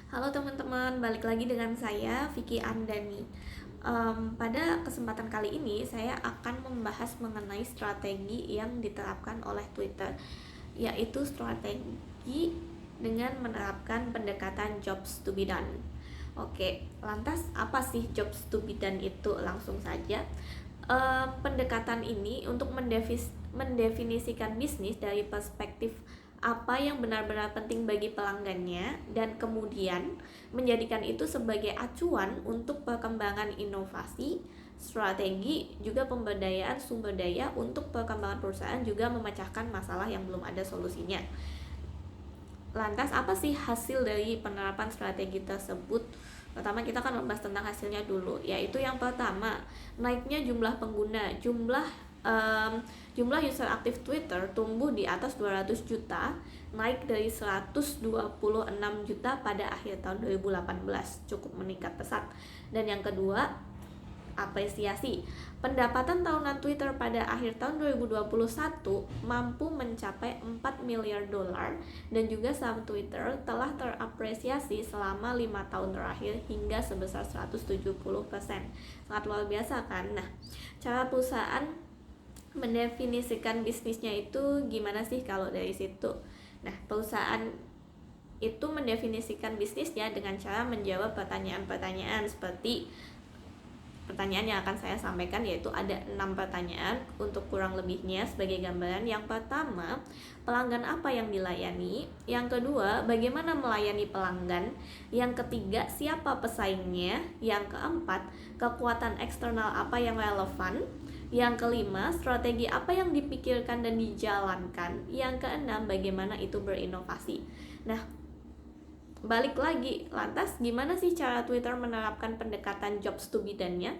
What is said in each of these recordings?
Halo teman-teman, balik lagi dengan saya Vicky Andani. Pada kesempatan kali ini saya akan membahas mengenai strategi yang diterapkan oleh Twitter, yaitu strategi dengan menerapkan pendekatan jobs to be done. Oke, lantas apa sih jobs to be done itu? Langsung saja. Pendekatan ini untuk mendefinisikan bisnis dari perspektif apa yang benar-benar penting bagi pelanggannya dan kemudian menjadikan itu sebagai acuan untuk perkembangan inovasi, strategi, juga pemberdayaan sumber daya untuk perkembangan perusahaan, juga memecahkan masalah yang belum ada solusinya. Lantas apa sih hasil dari penerapan strategi tersebut? Pertama kita akan membahas tentang hasilnya dulu, yaitu yang pertama, naiknya jumlah pengguna. Jumlah user aktif Twitter tumbuh di atas 200 juta, naik dari 126 juta pada akhir tahun 2018, cukup meningkat pesat. Dan yang kedua, apresiasi. Pendapatan tahunan Twitter pada akhir tahun 2021 mampu mencapai 4 miliar dolar dan juga saham Twitter telah terapresiasi selama 5 tahun terakhir hingga sebesar 170%. Sangat luar biasa kan? Nah, cara perusahaan mendefinisikan bisnisnya itu gimana sih kalau dari situ? Nah, perusahaan itu mendefinisikan bisnisnya dengan cara menjawab pertanyaan-pertanyaan seperti pertanyaan yang akan saya sampaikan, yaitu ada 6 pertanyaan untuk kurang lebihnya sebagai gambaran. Yang pertama, pelanggan apa yang dilayani? Yang kedua, bagaimana melayani pelanggan? Yang ketiga, siapa pesaingnya? Yang keempat, kekuatan eksternal apa yang relevan? Yang kelima, strategi apa yang dipikirkan dan dijalankan? Yang keenam, bagaimana itu berinovasi? Nah, balik lagi, lantas gimana sih cara Twitter menerapkan pendekatan jobs to be done-nya?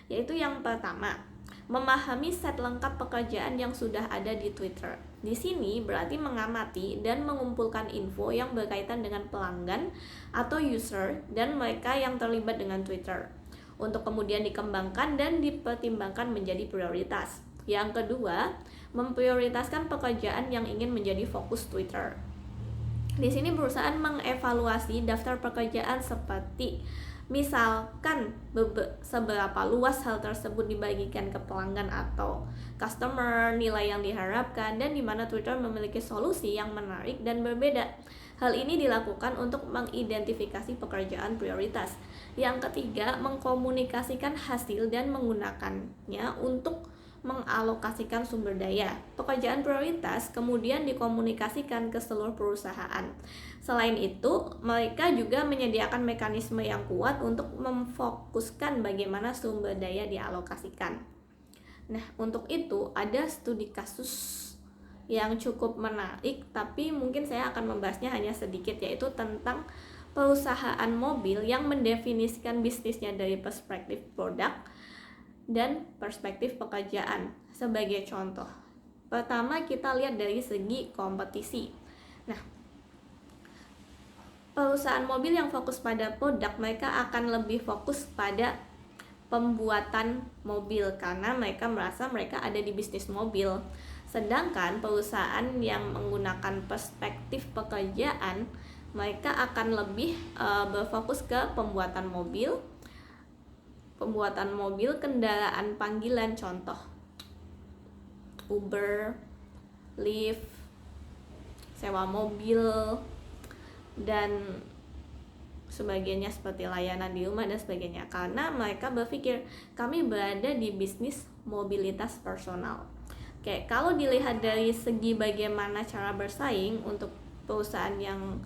Yaitu yang pertama, memahami set lengkap pekerjaan yang sudah ada di Twitter. Di sini berarti mengamati dan mengumpulkan info yang berkaitan dengan pelanggan atau user dan mereka yang terlibat dengan Twitter, untuk kemudian dikembangkan dan dipertimbangkan menjadi prioritas. Yang kedua, memprioritaskan pekerjaan yang ingin menjadi fokus Twitter. Di sini perusahaan mengevaluasi daftar pekerjaan seperti misalkan seberapa luas hal tersebut dibagikan ke pelanggan atau customer, nilai yang diharapkan, dan di mana Twitter memiliki solusi yang menarik dan berbeda. Hal ini dilakukan untuk mengidentifikasi pekerjaan prioritas. Yang ketiga, mengkomunikasikan hasil dan menggunakannya untuk mengalokasikan sumber daya. Pekerjaan prioritas kemudian dikomunikasikan ke seluruh perusahaan. Selain itu, mereka juga menyediakan mekanisme yang kuat untuk memfokuskan bagaimana sumber daya dialokasikan. Nah, untuk itu ada studi kasus yang cukup menarik, tapi mungkin saya akan membahasnya hanya sedikit, yaitu tentang perusahaan mobil yang mendefinisikan bisnisnya dari perspektif produk dan perspektif pekerjaan. Sebagai contoh, pertama kita lihat dari segi kompetisi. Nah, perusahaan mobil yang fokus pada produk, mereka akan lebih fokus pada pembuatan mobil karena mereka merasa mereka ada di bisnis mobil. Sedangkan perusahaan yang menggunakan perspektif pekerjaan, mereka akan lebih berfokus ke pembuatan mobil kendaraan panggilan, contoh Uber, Lyft, sewa mobil, dan sebagainya seperti layanan di rumah dan sebagainya, karena mereka berpikir kami berada di bisnis mobilitas personal. Oke, kalau dilihat dari segi bagaimana cara bersaing untuk perusahaan yang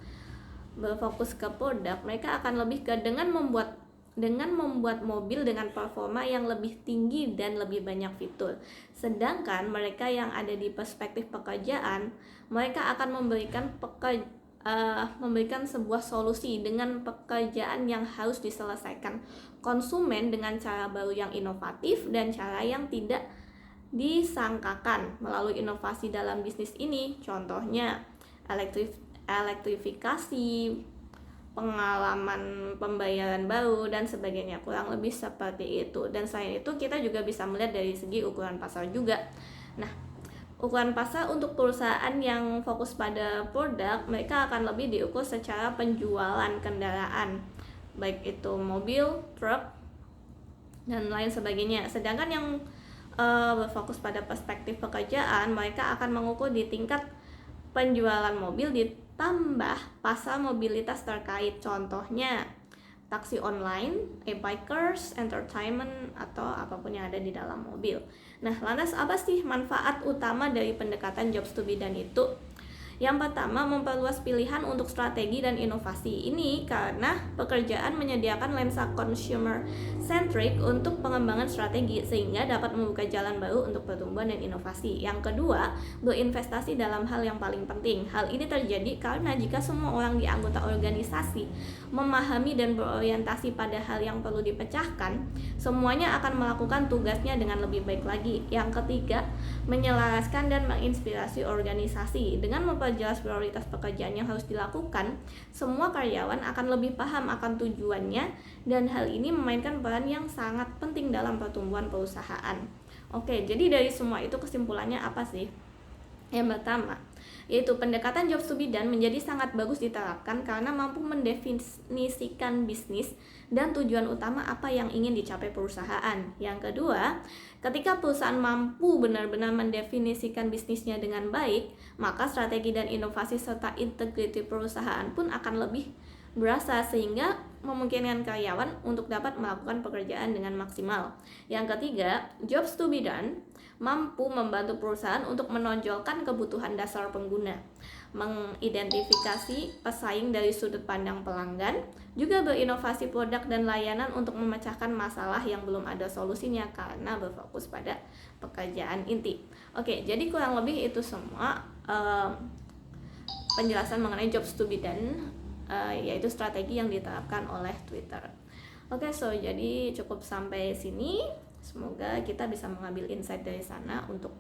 berfokus ke produk, mereka akan lebih ke dengan membuat mobil dengan performa yang lebih tinggi dan lebih banyak fitur. Sedangkan mereka yang ada di perspektif pekerjaan, mereka akan memberikan sebuah solusi dengan pekerjaan yang harus diselesaikan konsumen dengan cara baru yang inovatif dan cara yang tidak disangkakan melalui inovasi dalam bisnis ini. Contohnya elektrifikasi, pengalaman pembayaran baru, dan sebagainya, kurang lebih seperti itu. Dan selain itu kita juga bisa melihat dari segi ukuran pasar juga. Nah, Ukuran pasar untuk perusahaan yang fokus pada produk, mereka akan lebih diukur secara penjualan kendaraan, baik itu mobil, truk, dan lain sebagainya. Sedangkan yang berfokus pada perspektif pekerjaan, mereka akan mengukur di tingkat penjualan mobil ditambah pasar mobilitas terkait, contohnya taksi online, e-bikers, entertainment, atau apapun yang ada di dalam mobil. Nah, lantas apa sih manfaat utama dari pendekatan jobs to be done itu? Yang pertama, memperluas pilihan untuk strategi dan inovasi. Ini karena pekerjaan menyediakan lensa consumer centric untuk pengembangan strategi sehingga dapat membuka jalan baru untuk pertumbuhan dan inovasi. Yang kedua, berinvestasi dalam hal yang paling penting. Hal ini terjadi karena jika semua orang di anggota organisasi memahami dan berorientasi pada hal yang perlu dipecahkan, semuanya akan melakukan tugasnya dengan lebih baik lagi. Yang ketiga, menyelaraskan dan menginspirasi organisasi. Dengan memperjelas prioritas pekerjaan yang harus dilakukan, semua karyawan akan lebih paham akan tujuannya dan hal ini memainkan peran yang sangat penting dalam pertumbuhan perusahaan. Oke, jadi dari semua itu kesimpulannya apa sih? Yang pertama, yaitu pendekatan jobs to be done menjadi sangat bagus diterapkan karena mampu mendefinisikan bisnis dan tujuan utama apa yang ingin dicapai perusahaan. Yang kedua, ketika perusahaan mampu benar-benar mendefinisikan bisnisnya dengan baik, maka strategi dan inovasi serta integriti perusahaan pun akan lebih berasa sehingga memungkinkan karyawan untuk dapat melakukan pekerjaan dengan maksimal. Yang ketiga, jobs to be done mampu membantu perusahaan untuk menonjolkan kebutuhan dasar pengguna, mengidentifikasi pesaing dari sudut pandang pelanggan, juga berinovasi produk dan layanan untuk memecahkan masalah yang belum ada solusinya karena berfokus pada pekerjaan inti. Oke, jadi kurang lebih itu semua penjelasan mengenai jobs to be done, yaitu strategi yang diterapkan oleh Twitter. Oke, jadi cukup sampai sini. Semoga kita bisa mengambil insight dari sana untuk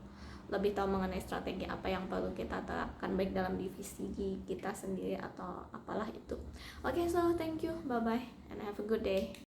lebih tahu mengenai strategi apa yang perlu kita terapkan baik dalam divisi kita sendiri atau apalah itu. Oke, thank you, bye bye and have a good day.